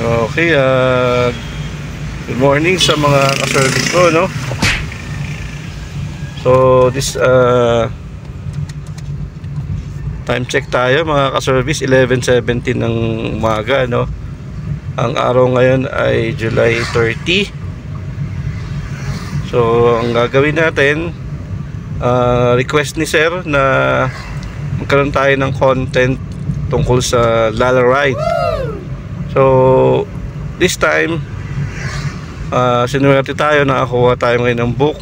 Okay, good morning sa mga ka-service ko, no? So, this time check tayo mga ka-service, 11:17 ng umaga, no? Ang araw ngayon ay July 30. So, ang gagawin natin, request ni Sir na magkaroon tayo ng content tungkol sa Lala Ride. So, this time, sinuwerte tayo, nakakuha tayo ngayon ng book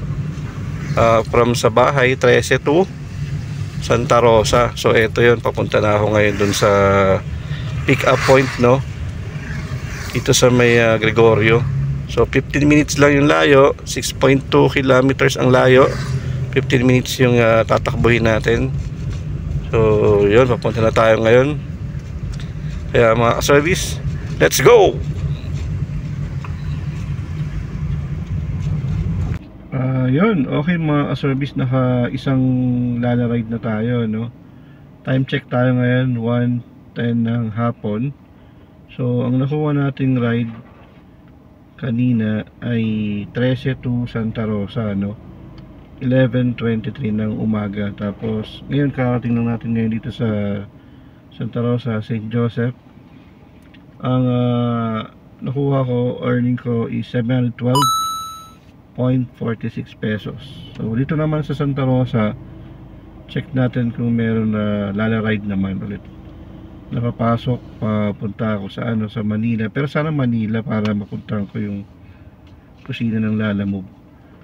from sa bahay, 13 to Santa Rosa. So, ito yun, papunta na ako ngayon dun sa pick up point, no? Dito sa may Gregorio. So, 15 minutes lang yung layo, 6.2 kilometers ang layo, 15 minutes yung tatakbuhin natin. So, yun, papunta na tayo ngayon. Kaya mga service, let's go! Yun, okay mga service, naka isang Lala Ride na tayo, no? Time check tayo ngayon, 1:10 ng hapon. So, ang nakuha nating ride kanina ay 13 to Santa Rosa, no? 11:23 ng umaga. Tapos, ngayon karating lang natin ngayon dito sa Santa Rosa, St. Joseph. Ang nakuha ko, earning ko is 712.46 pesos. So dito naman sa Santa Rosa, check natin kung meron na Lala Ride naman ulit. Nakapasok, papunta ako sa sa Manila. Pero sana Manila para mapuntahan ko yung kusina ng Lala Move.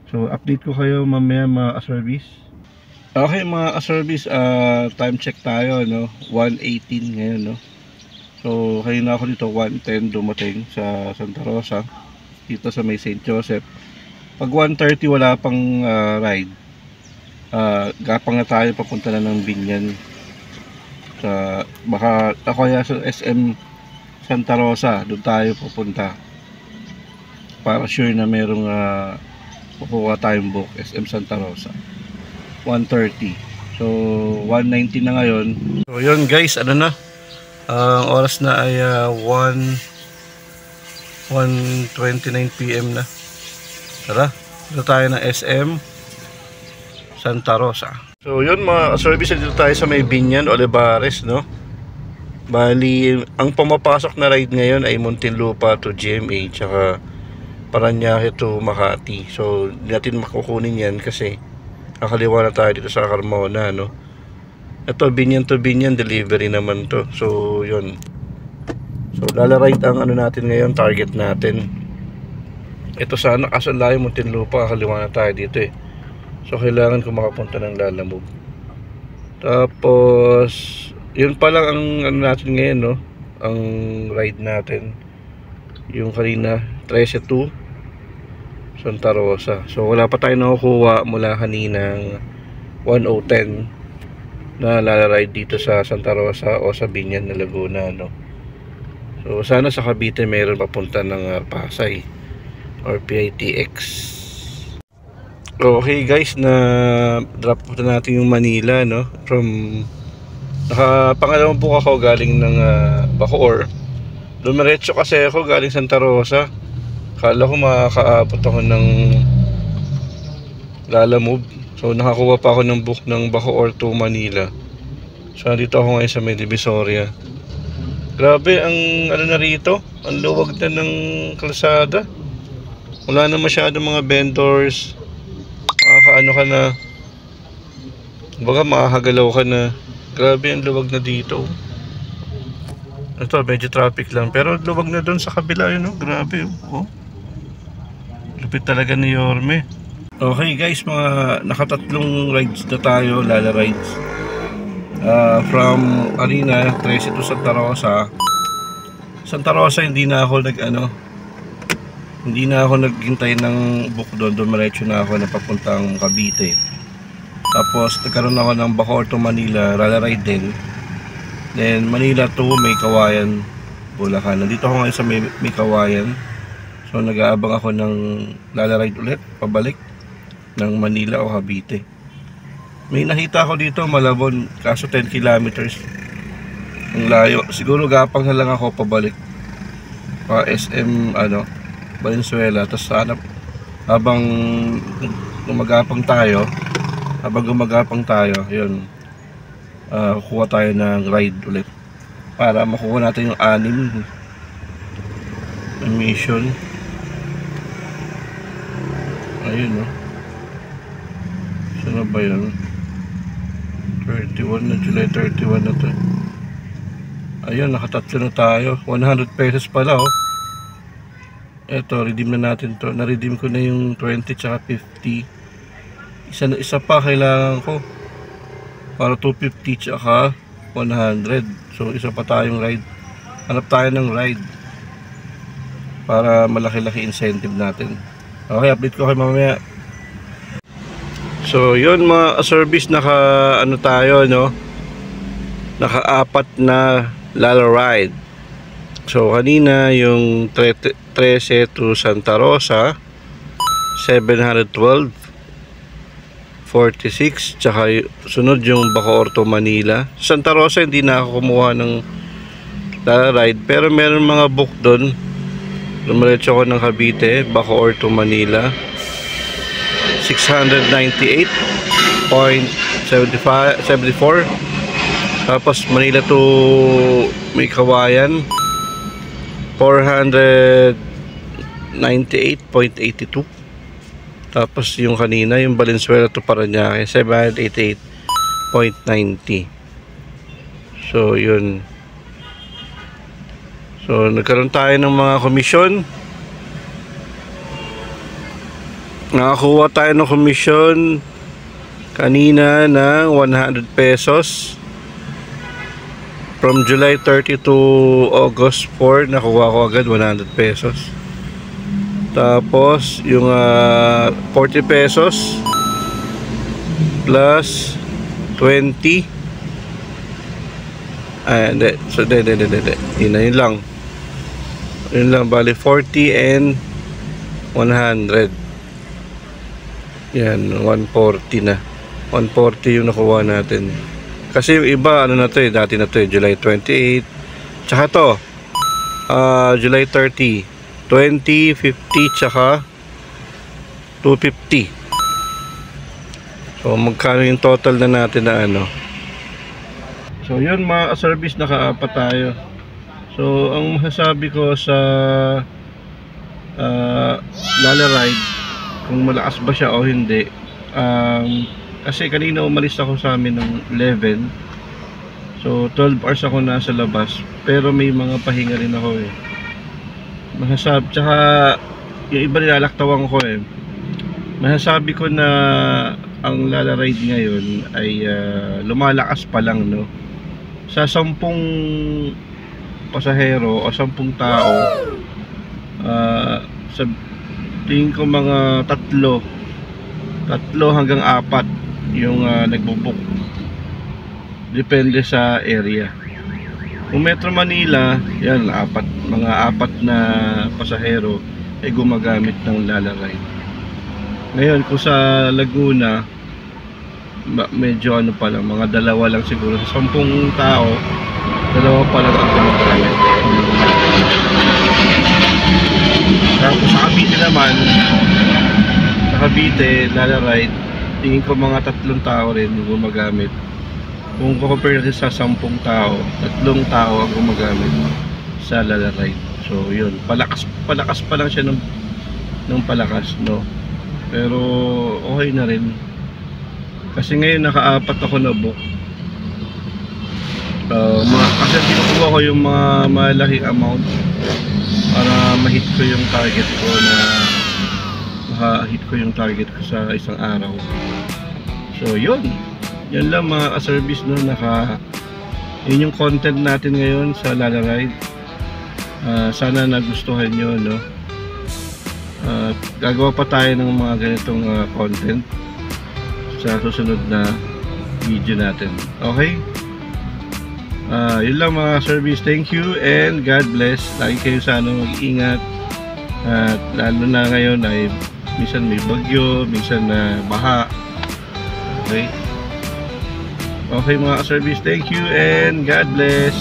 So update ko kayo mamaya mga service. Okay mga service, time check tayo, no? 1:18 ngayon, no? So, kayo na ako dito, 1:10 dumating sa Santa Rosa, dito sa may St. Joseph. Pag 1:30 wala pang ride, gapang na tayo, papunta na ng Binyan. Baka ako kaya sa SM Santa Rosa, doon tayo pupunta. Para sure na merong kukuha tayong book, SM Santa Rosa. 1:30. So, 1:19 na ngayon. So, yun guys, ano na? Ang oras na ay 1:29 PM na. Tara, dito tayo ng SM Santa Rosa. So yun mga service, dito tayo sa may Binyan, Olivares, no? Bali, ang pumapasok na ride ngayon ay Muntinlupa to GMA, tsaka Parañaque to Makati. So hindi natin makukunin yan kasi nakaliwa na tayo dito sa Carmona, no? Ito, Binyan to Binyan, delivery naman to. So, yun. So, Lala Ride ang natin ngayon, target natin. Ito sana, kaso layo Muntinlupa, kaliwa na tayo dito eh. So, kailangan ko makapunta ng Lala Move. Tapos, yun pa lang ang natin ngayon, no? Ang ride natin. Yung kanina, 13 to Santa Rosa. So, wala pa tayo nakukuha mula kaninang 1:10 na Lala Ride dito sa Santa Rosa o sa Binyan na Laguna, no? So sana sa Cavite mayroon papunta ng Pasay or PITX. Okay guys, na drop po natin yung Manila, no? From pangalawang book ako galing ng Bacoor. Dumiretso kasi ako galing Santa Rosa. Kala ko makakaabot ako ng Lala Move. So nakakuha pa ako ng book ng Bacoor to Manila. So dito ako ngayon sa may Divisoria. Grabe ang na rito, ang luwag na ng kalsada. Wala na masyadong mga vendors. Makakaano ka na, baga makakagalaw ka na. Grabe ang luwag na dito. Ito medyo traffic lang, pero luwag na doon sa kabila yun, no? Grabe, oh. Lupit talaga ni Yorme. Okay guys, mga nakatatlong rides na tayo, Lala Rides. From Arena, 13 to Santa Rosa. Santa Rosa, hindi na ako naghintay ng book doon. Dumiretso na ako na papuntang Cavite. Tapos nagkaroon ako ng Bacoor to Manila, Lala Ride din. Then Manila to may Kawayan, Bulacan. Nandito ako ngayon sa may Kawayan. So nag-aabang ako ng Lala Ride ulit, pabalik ng Manila o Cavite. May nakita ako dito, Malabon, kaso 10 kilometers ang layo. Siguro gapang na lang ako pabalik. pa SM Valenzuela. Tapos habang gumagapang tayo yun, kuha tayo ng ride ulit para makuha natin yung 6 na mission. Ayun, saan na ba yun? 31 na, July 31 na to. Ayun, nakatatlo na tayo. 100 pesos pala, eto, redeem na natin to. Na-redeem ko na yung 20 tsaka 50. Isa pa kailangan ko para 250 tsaka 100. So isa pa tayong ride. Hanap tayo ng ride para malaki-laki incentive natin. Okay, update ko kayo mamaya. So yun mga service, tayo, naka-4 na Lala ride. So kanina yung 13 to Santa Rosa 712 46, tsaka sunod yung Bacoor to Manila. Santa Rosa hindi na ako kumuha ng Lala ride, pero meron mga book doon. Lumiretso ko ng Cavite, Bacoor to Manila 698.74. Tapos Manila to May Kawayan 498.82. Tapos yung kanina yung Valenzuela to Parañaque 788.90. So yun. So nagkaroon tayo ng mga komisyon. Nakakuha tayo ng komisyon kanina ng 100 pesos. From July 30 to August 4, nakuha ko agad 100 pesos. Tapos yung 40 pesos plus 20. Hindi. So yun lang. Yun lang, bali 40 and 100. Yan, 140 na. 140 yung nakuha natin. Kasi yung iba, dati na to July 28. Tsaka to, July 30. 20, 50, tsaka 250. So, magkano yung total na natin na So, yun mga service, naka-4 tayo. So, ang masasabi ko sa Lala ride, kung malakas ba siya o hindi, kasi kanina umalis ako sa amin ng 11. So 12 hours ako nasa labas, pero may mga pahinga rin ako Masasabi, tsaka yung iba nilalaktawan ko masasabi ko na ang Lala ride ngayon ay lumalakas pa lang, sa 10 pasahero o 10 tao, sa tingin ko mga 3 hanggang 4 yung nagbo-book, depende sa area. Kung Metro Manila, yan, mga 4 na pasahero ay gumagamit ng Lala ride. Ngayon kung sa Laguna, medyo pa lang, mga 2 lang siguro. Sa 10 tao, 2 pa lang ang gumagamit. Tapos sa Cavite naman, Lala ride, tingin ko mga 3 tao rin yung gumagamit. Kung compare natin sa 10 tao, 3 tao ang gumagamit sa Lala ride. So yun, palakas pa lang siya ng palakas, pero okay na rin. Kasi ngayon naka-4 ako na book. Kasi kinukuha ko yung mga malaking amount para ma-hit ko yung target ko ko sa isang araw. So yun lang mga ka-service, yun yung content natin ngayon sa Lala ride. Sana nagustuhan nyo, gagawa pa tayo ng mga ganitong content sa susunod na video natin. Okay, yun lang mga service. Thank you and God bless. Lagi kayo sana mag-ingat, at lalo na ngayon ay minsan may bagyo, minsan na baha. Okay mga service, thank you and God bless.